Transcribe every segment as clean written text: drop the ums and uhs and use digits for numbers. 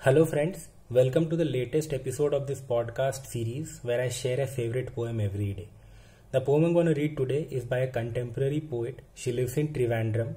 Hello, friends. Welcome to the latest episode of this podcast series where I share a favorite poem every day. The poem I'm going to read today is by a contemporary poet. She lives in Trivandrum.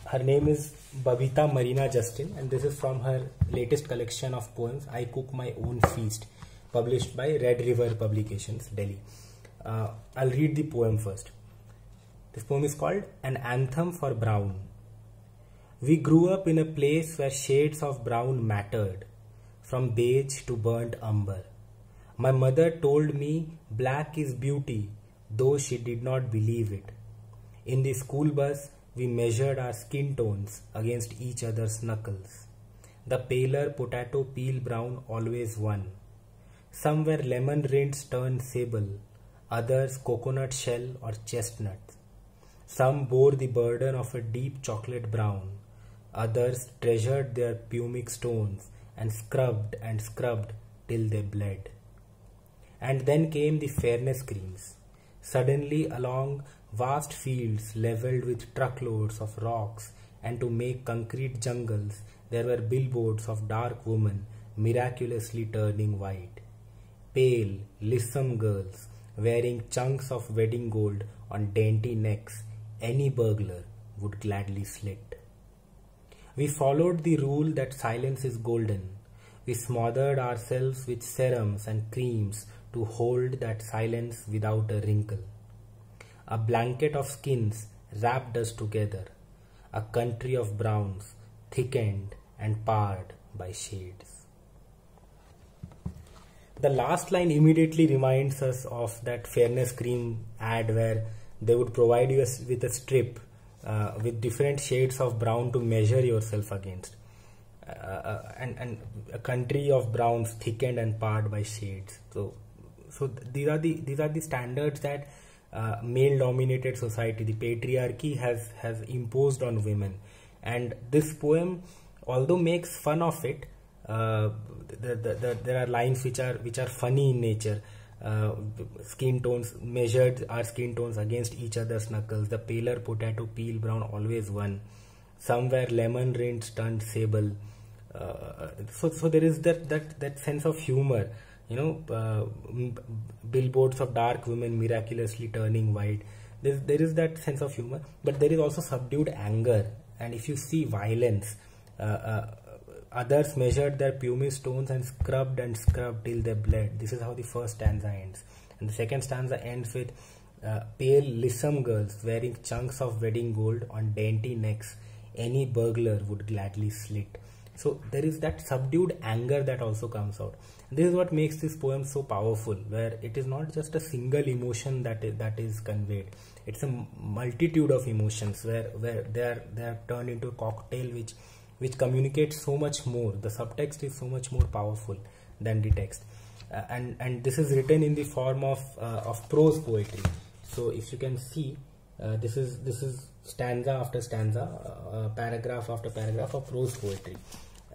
Her name is Babita Marina Justin, and this is from her latest collection of poems, I Cook My Own Feast, published by Red River Publications, Delhi. I'll read the poem first. This poem is called An Anthem for Brown. We grew up in a place where shades of brown mattered, from beige to burnt umber. My mother told me black is beauty, though she did not believe it. In the school bus, we measured our skin tones against each other's knuckles. The paler potato peel brown always won. Some were lemon rinds turned sable, others coconut shell or chestnut. Some bore the burden of a deep chocolate brown. Others treasured their pumic stones and scrubbed till they bled. And then came the fairness creams. Suddenly along vast fields levelled with truckloads of rocks, and to make concrete jungles there were billboards of dark women miraculously turning white. Pale, lissom girls wearing chunks of wedding gold on dainty necks any burglar would gladly slit. We followed the rule that silence is golden. We smothered ourselves with serums and creams to hold that silence without a wrinkle. A blanket of skins wrapped us together, a country of browns thickened and parred by shades. The last line immediately reminds us of that Fairness Cream ad where they would provide you with a strip with different shades of brown to measure yourself against, and a country of browns thickened and parred by shades. So these are the standards that male-dominated society, the patriarchy, has imposed on women. And this poem, although makes fun of it, there are lines which are funny in nature. Skin tones measured our skin tones against each other's knuckles. The paler potato peel brown always won. Some were lemon rinds turned sable. So there is that sense of humor, billboards of dark women miraculously turning white. There is that sense of humor, but there is also subdued anger. And if you see violence, others measured their pumic stones and scrubbed till they bled. This is how the first stanza ends. And the second stanza ends with pale lissom girls wearing chunks of wedding gold on dainty necks any burglar would gladly slit. So there is that subdued anger that also comes out. This is what makes this poem so powerful, where it is not just a single emotion that is conveyed. It's a multitude of emotions where they are turned into a cocktail which communicates so much more. The subtext is so much more powerful than the text, and this is written in the form of prose poetry. So if you can see, this is stanza after stanza, paragraph after paragraph of prose poetry,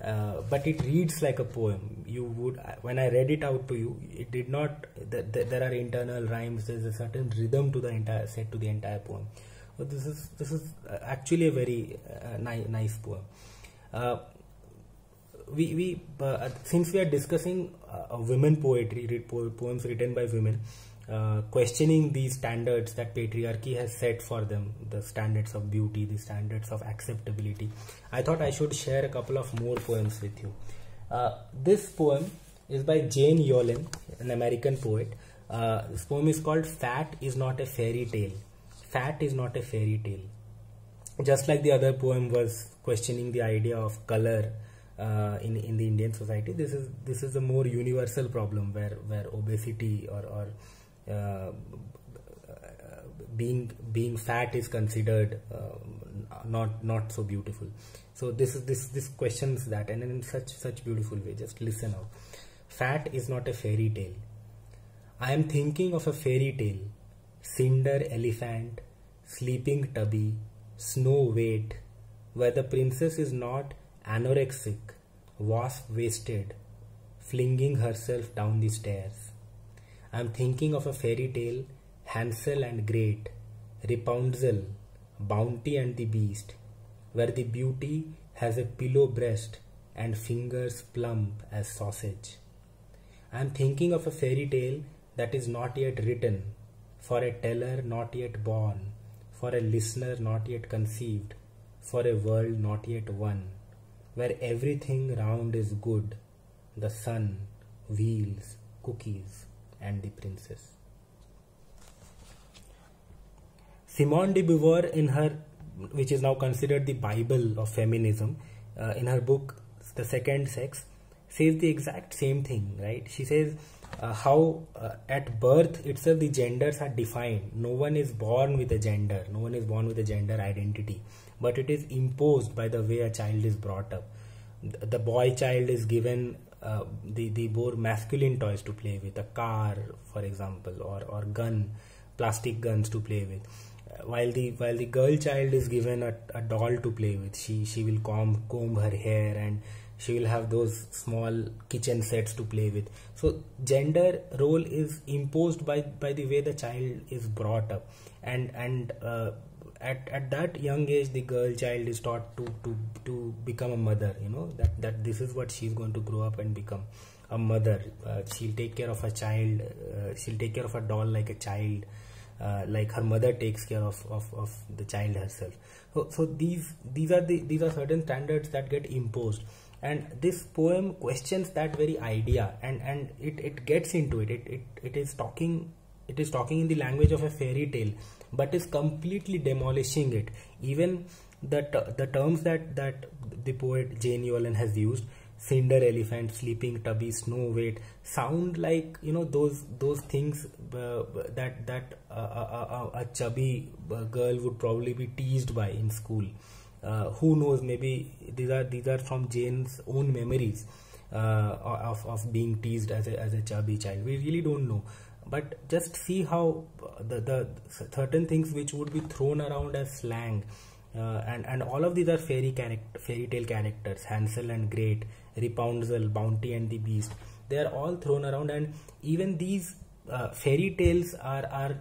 but it reads like a poem. You would, when I read it out to you, it did not. There are internal rhymes. There is a certain rhythm to the entire poem. So this is actually a very nice poem. Since we are discussing women poetry, poems written by women, questioning these standards that patriarchy has set for them, the standards of beauty, the standards of acceptability, I thought I should share a couple of more poems with you. This poem is by Jane Yolen, an American poet. This poem is called Fat is Not a Fairy Tale. Fat is not a fairy tale. Just like the other poem was questioning the idea of color in the Indian society, this is a more universal problem where obesity or being fat is considered not so beautiful. So this questions that, and in such beautiful way. Just listen out. Fat is not a fairy tale. I am thinking of a fairy tale. Cinder elephant, sleeping tubby, snow weight, where the princess is not anorexic, wasp-waisted, flinging herself down the stairs. I am thinking of a fairy tale, Hansel and Great, Rapunzel, Bounty and the Beast, where the beauty has a pillow breast and fingers plump as sausage. I am thinking of a fairy tale that is not yet written, for a teller not yet born, for a listener not yet conceived, for a world not yet won, where everything round is good, the sun, wheels, cookies, and the princess. Simone de Beauvoir, in her, which is now considered the Bible of feminism, in her book The Second Sex, says the exact same thing, right? She says how at birth itself the genders are defined. No one is born with a gender, no one is born with a gender identity, but it is imposed by the way a child is brought up. The boy child is given the more masculine toys to play with, a car, for example, or gun, plastic guns to play with. While the girl child is given a doll to play with. She will comb her hair, and she will have those small kitchen sets to play with. So gender role is imposed by the way the child is brought up, and at that young age the girl child is taught to become a mother. You know that this is what she's going to grow up and become, a mother. She'll take care of a child. She'll take care of a doll like a child. Like her mother takes care of the child herself. So these are certain standards that get imposed, and this poem questions that very idea, and it gets into it. It is talking in the language of a fairy tale, but is completely demolishing it. Even the terms that the poet Jane Yolen has used, cinder elephant, sleeping tubby, snow white, sound like, you know, those things that a chubby girl would probably be teased by in school. Who knows? Maybe these are from Jane's own memories of being teased as a chubby child. We really don't know, but just see how the certain things which would be thrown around as slang. And all of these are fairy tale characters: Hansel and Gretel, Rapunzel, Bounty and the Beast. They are all thrown around, and even these fairy tales are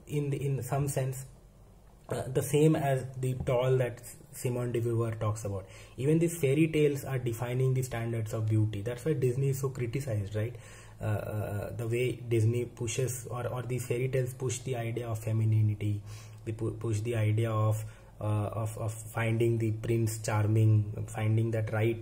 in some sense the same as the doll that Simone de Beauvoir talks about. Even these fairy tales are defining the standards of beauty. That's why Disney is so criticized, right? The way Disney pushes, or these fairy tales push the idea of femininity. They push the idea of finding the prince charming, finding that right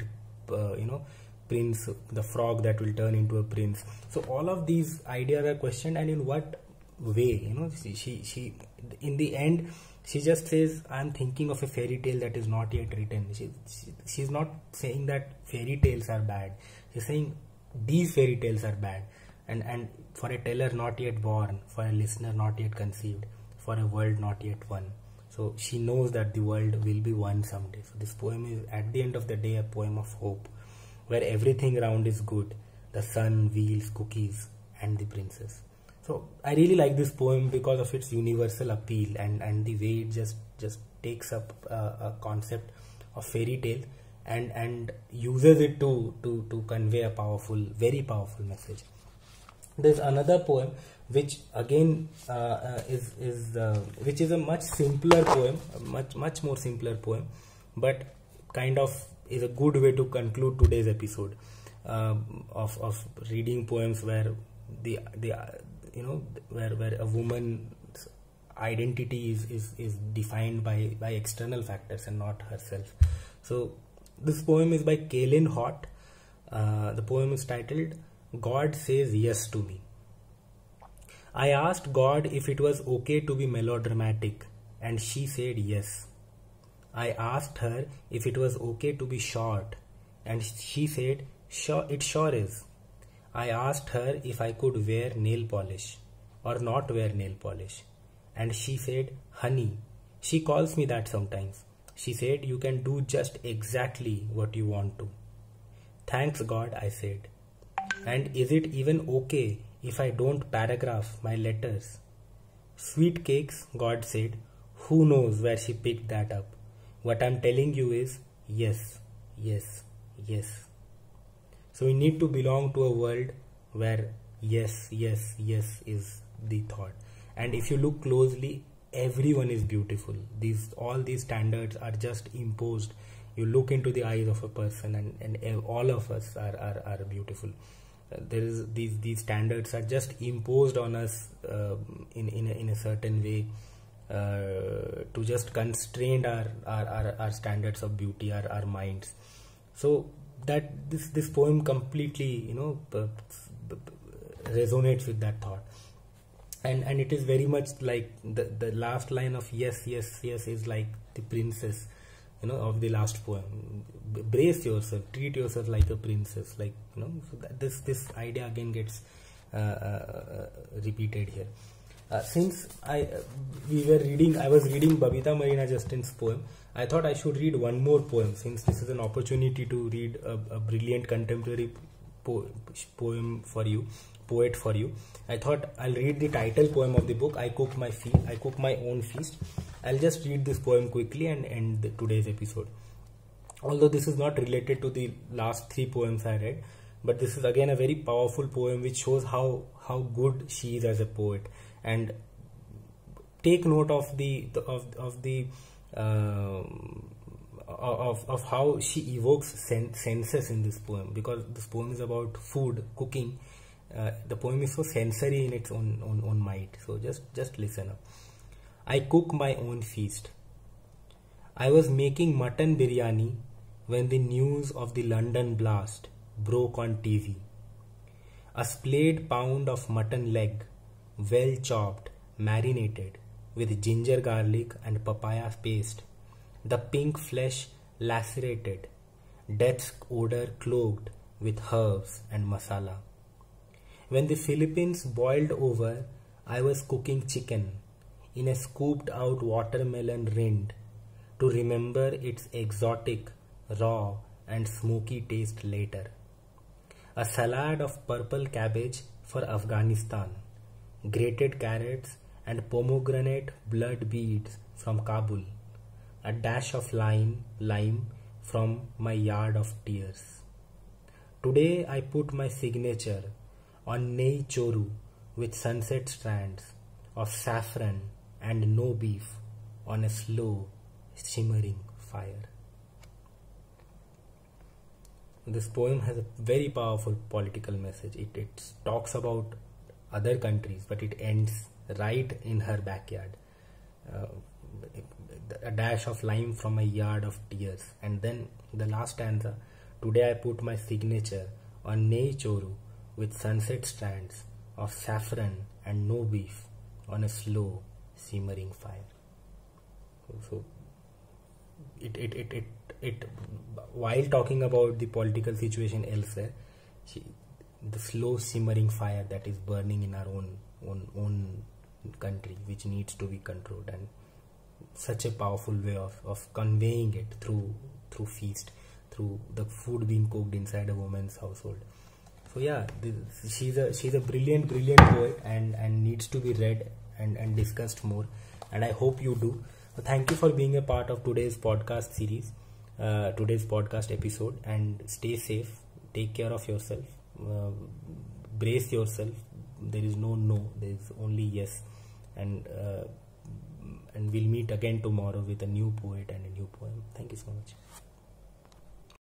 prince, the frog that will turn into a prince. So all of these ideas are questioned, and in what way? She in the end she just says, I'm thinking of a fairy tale that is not yet written. She's not saying that fairy tales are bad. She's saying these fairy tales are bad, and for a teller not yet born, for a listener not yet conceived, for a world not yet won. So she knows that the world will be won someday. So this poem is, at the end of the day, a poem of hope, where everything around is good: the sun, wheels, cookies, and the princess. So I really like this poem because of its universal appeal, and the way it just takes up a concept of fairy tale and uses it to convey a very powerful message. There's another poem which again which is a much simpler poem, much more simpler poem, but kind of is a good way to conclude today's episode of reading poems where where a woman's identity is defined by external factors and not herself. So this poem is by Kaylin Hott. The poem is titled God Says Yes to Me. I asked God if it was okay to be melodramatic, and she said yes. I asked her if it was okay to be short, and she said, sure, it sure is. I asked her if I could wear nail polish or not wear nail polish, and she said, honey, she calls me that sometimes. She said, you can do just exactly what you want to. Thanks God, I said. And is it even okay if I don't paragraph my letters? Sweet cakes, God said. Who knows where she picked that up? What I'm telling you is yes, yes, yes. So we need to belong to a world where yes, yes, yes is the thought. And if you look closely, everyone is beautiful. All these standards are just imposed You look into the eyes of a person, and all of us are beautiful. There is these standards are just imposed on us in a certain way, to just constrain our standards of beauty, our minds. So that this poem completely resonates with that thought, and it is very much like the last line of yes, yes, yes is like the princess, of the last poem. Brace yourself, treat yourself like a princess, so this idea again gets repeated here. Since I was reading Babita Marina Justin's poem, I thought I should read one more poem, since this is an opportunity to read a brilliant contemporary poet for you. I thought I'll read the title poem of the book, I Cook My Own Feast. I'll just read this poem quickly and end today's episode. Although this is not related to the last 3 poems I read, but this is again a very powerful poem which shows how good she is as a poet. And take note of how she evokes senses in this poem, because this poem is about food, cooking. The poem is so sensory in its own might. So just listen up. I cook my own feast. I was making mutton biryani when the news of the London blast broke on TV. A splayed pound of mutton leg, well chopped, marinated with ginger garlic and papaya paste, the pink flesh lacerated, death's odor cloaked with herbs and masala. When the Philippines boiled over, I was cooking chicken in a scooped out watermelon rind to remember its exotic, raw and smoky taste later. A salad of purple cabbage for Afghanistan, grated carrots and pomegranate blood beads from Kabul, a dash of lime from my yard of tears. Today I put my signature on Nei Choru with sunset strands of saffron and no beef on a slow, shimmering fire. This poem has a very powerful political message. It talks about other countries, but it ends right in her backyard. A dash of lime from a yard of tears. And then the last stanza, today I put my signature on Nei Choru with sunset strands of saffron and no beef on a slow, simmering fire. So it while talking about the political situation elsewhere, the slow simmering fire that is burning in our own country, which needs to be controlled, and such a powerful way of conveying it through feast, through the food being cooked inside a woman's household. So yeah, she's a brilliant poet and needs to be read and discussed more, and I hope you do. So thank you for being a part of today's podcast series, today's podcast episode, and stay safe, take care of yourself, brace yourself. There is no, there is only yes, and we'll meet again tomorrow with a new poet and a new poem. Thank you so much.